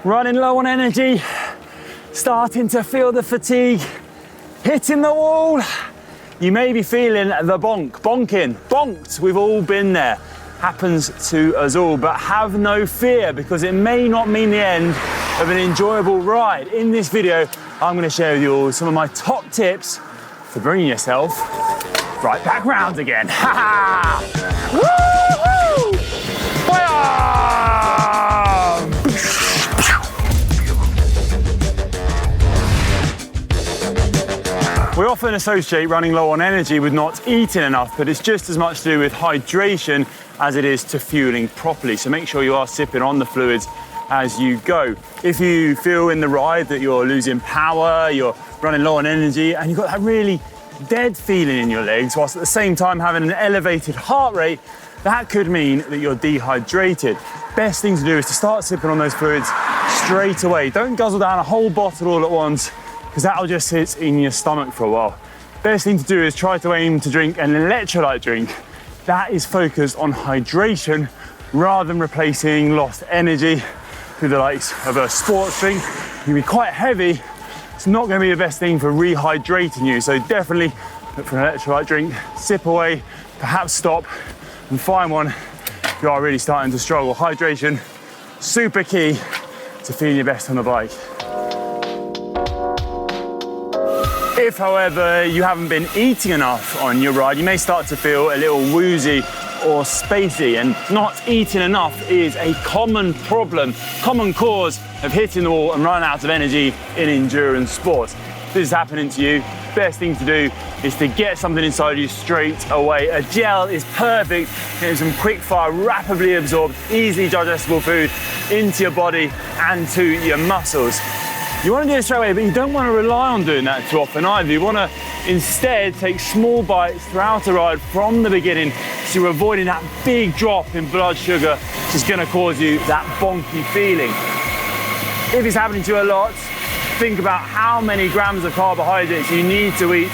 running low on energy, starting to feel the fatigue, hitting the wall. You may be feeling the bonking, bonked. We've all been there. Happens to us all, but have no fear because it may not mean the end of an enjoyable ride. In this video, I'm going to share with you all some of my top tips for bringing yourself right back round again. Ha ha! Woo-hoo! We often associate running low on energy with not eating enough, but it's just as much to do with hydration as it is to fueling properly. So make sure you are sipping on the fluids as you go. If you feel in the ride that you're losing power, you're running low on energy, and you've got that really dead feeling in your legs, whilst at the same time having an elevated heart rate, that could mean that you're dehydrated. Best thing to do is to start sipping on those fluids straight away. Don't guzzle down a whole bottle all at once, because that'll just sit in your stomach for a while. Best thing to do is try to aim to drink an electrolyte drink that is focused on hydration rather than replacing lost energy through the likes of a sports drink. It can be quite heavy. It's not going to be the best thing for rehydrating you. So definitely look for an electrolyte drink, sip away, perhaps stop and find one if you are really starting to struggle. Hydration, super key to feeling your best on the bike. If, however, you haven't been eating enough on your ride, you may start to feel a little woozy or spacey, and not eating enough is a common problem, common cause of hitting the wall and running out of energy in endurance sports. If this is happening to you, best thing to do is to get something inside you straight away. A gel is perfect, getting some quick fire, rapidly absorbed, easily digestible food into your body and to your muscles. You want to do it straight away, but you don't want to rely on doing that too often either. You want to instead take small bites throughout the ride from the beginning, so you're avoiding that big drop in blood sugar, which is going to cause you that bonky feeling. If it's happening to you a lot, think about how many grams of carbohydrates you need to eat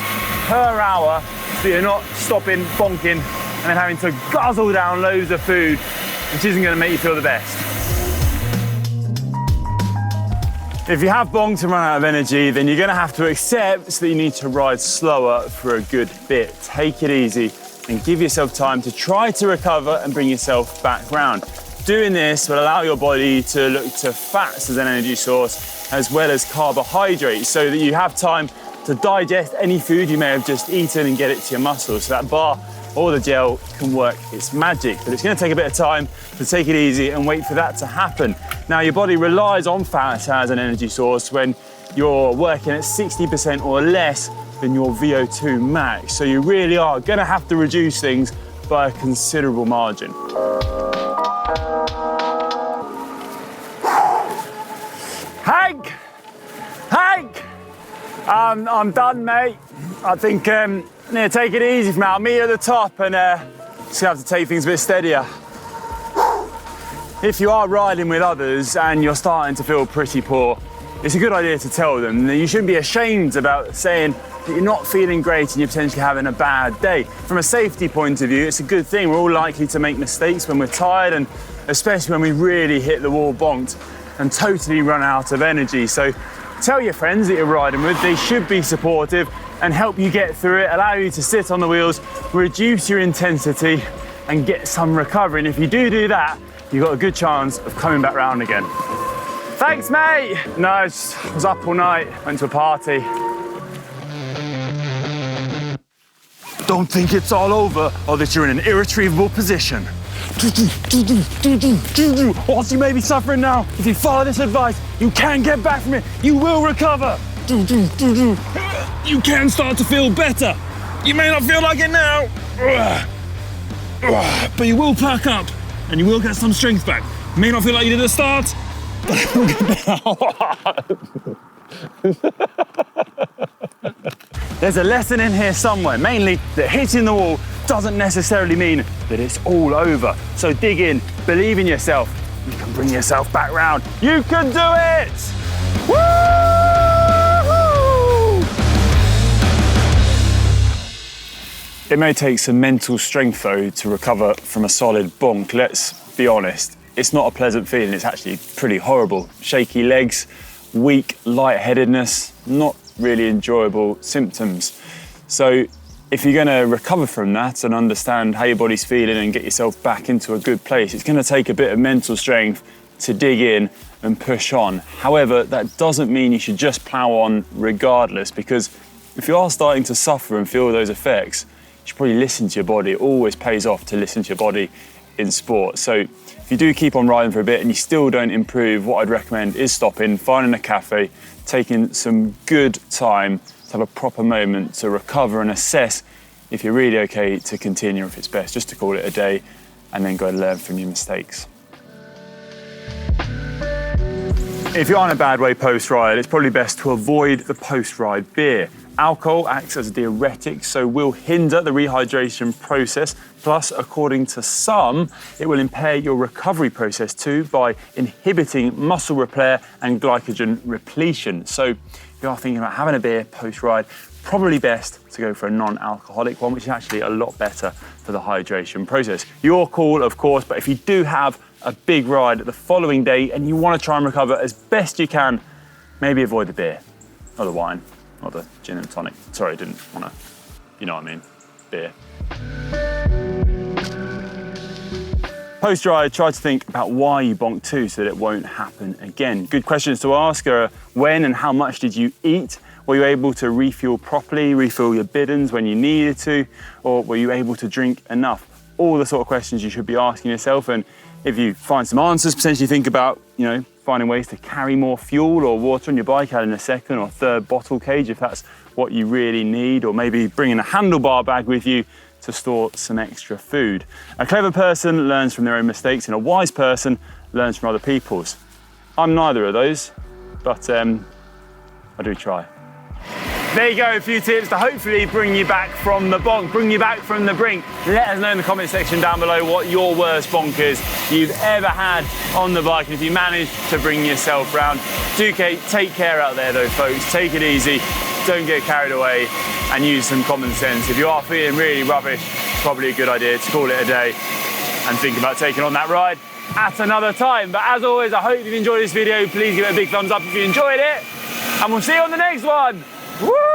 per hour so you're not stopping bonking and then having to guzzle down loads of food, which isn't going to make you feel the best. If you have bonked and run out of energy, then you're going to have to accept that you need to ride slower for a good bit. Take it easy and give yourself time to try to recover and bring yourself back round. Doing this will allow your body to look to fats as an energy source as well as carbohydrates, so that you have time to digest any food you may have just eaten and get it to your muscles. So that bar or the gel can work its magic, but it's going to take a bit of time to take it easy and wait for that to happen. Now, your body relies on fat as an energy source when you're working at 60% or less than your VO2 max. So you really are going to have to reduce things by a considerable margin. Hank! I'm done, mate. I think take it easy from now. Me at the top, and just have to take things a bit steadier. If you are riding with others and you're starting to feel pretty poor, it's a good idea to tell them that you shouldn't be ashamed about saying that you're not feeling great and you're potentially having a bad day. From a safety point of view, it's a good thing. We're all likely to make mistakes when we're tired, and especially when we really hit the wall bonked and totally run out of energy. So tell your friends that you're riding with. They should be supportive and help you get through it, allow you to sit on the wheels, reduce your intensity and get some recovery. And if you do that, you've got a good chance of coming back round again. Thanks, mate. No, I was up all night, went to a party. Don't think it's all over or that you're in an irretrievable position. Whilst you may be suffering now, if you follow this advice, you can get back from it. You will recover. You can start to feel better. You may not feel like it now, but you will perk up and you will get some strength back. You may not feel like you did at the start, but it will get now. There's a lesson in here somewhere, mainly that hitting the wall doesn't necessarily mean that it's all over. So dig in, believe in yourself. You can bring yourself back round. You can do it! Woo-hoo! It may take some mental strength though to recover from a solid bonk. Let's be honest, it's not a pleasant feeling. It's actually pretty horrible. Shaky legs, weak lightheadedness, not really enjoyable symptoms. So if you're going to recover from that and understand how your body's feeling and get yourself back into a good place, it's going to take a bit of mental strength to dig in and push on. However, that doesn't mean you should just plow on regardless, because if you are starting to suffer and feel those effects, you should probably listen to your body. It always pays off to listen to your body in sport. So if you do keep on riding for a bit and you still don't improve, what I'd recommend is stopping, finding a cafe, taking some good time to have a proper moment to recover and assess if you're really okay to continue, or if it's best just to call it a day and then go and learn from your mistakes. If you're on a bad way post-ride, it's probably best to avoid the post-ride beer. Alcohol acts as a diuretic, so will hinder the rehydration process. Plus, according to some, it will impair your recovery process too by inhibiting muscle repair and glycogen repletion. So if you are thinking about having a beer post-ride, probably best to go for a non-alcoholic one, which is actually a lot better for the hydration process. Your call, of course, but if you do have a big ride the following day and you want to try and recover as best you can, maybe avoid the beer, or the wine, or the gin and tonic. Sorry, I didn't want to, you know what I mean, beer. Post-ride, try to think about why you bonked too so that it won't happen again. Good questions to ask are when and how much did you eat? Were you able to refuel properly, refill your bidons when you needed to, or were you able to drink enough? All the sort of questions you should be asking yourself, and if you find some answers, potentially think about, finding ways to carry more fuel or water on your bike, adding a second or third bottle cage if that's what you really need, or maybe bringing a handlebar bag with you to store some extra food. A clever person learns from their own mistakes and a wise person learns from other people's. I'm neither of those, but I do try. There you go, a few tips to hopefully bring you back from the bonk, bring you back from the brink. Let us know in the comment section down below what your worst bonk is you've ever had on the bike, and if you managed to bring yourself round. Do take care out there though, folks. Take it easy, don't get carried away, and use some common sense. If you are feeling really rubbish, it's probably a good idea to call it a day and think about taking on that ride at another time. But as always, I hope you've enjoyed this video. Please give it a big thumbs up if you enjoyed it, and we'll see you on the next one. Woo!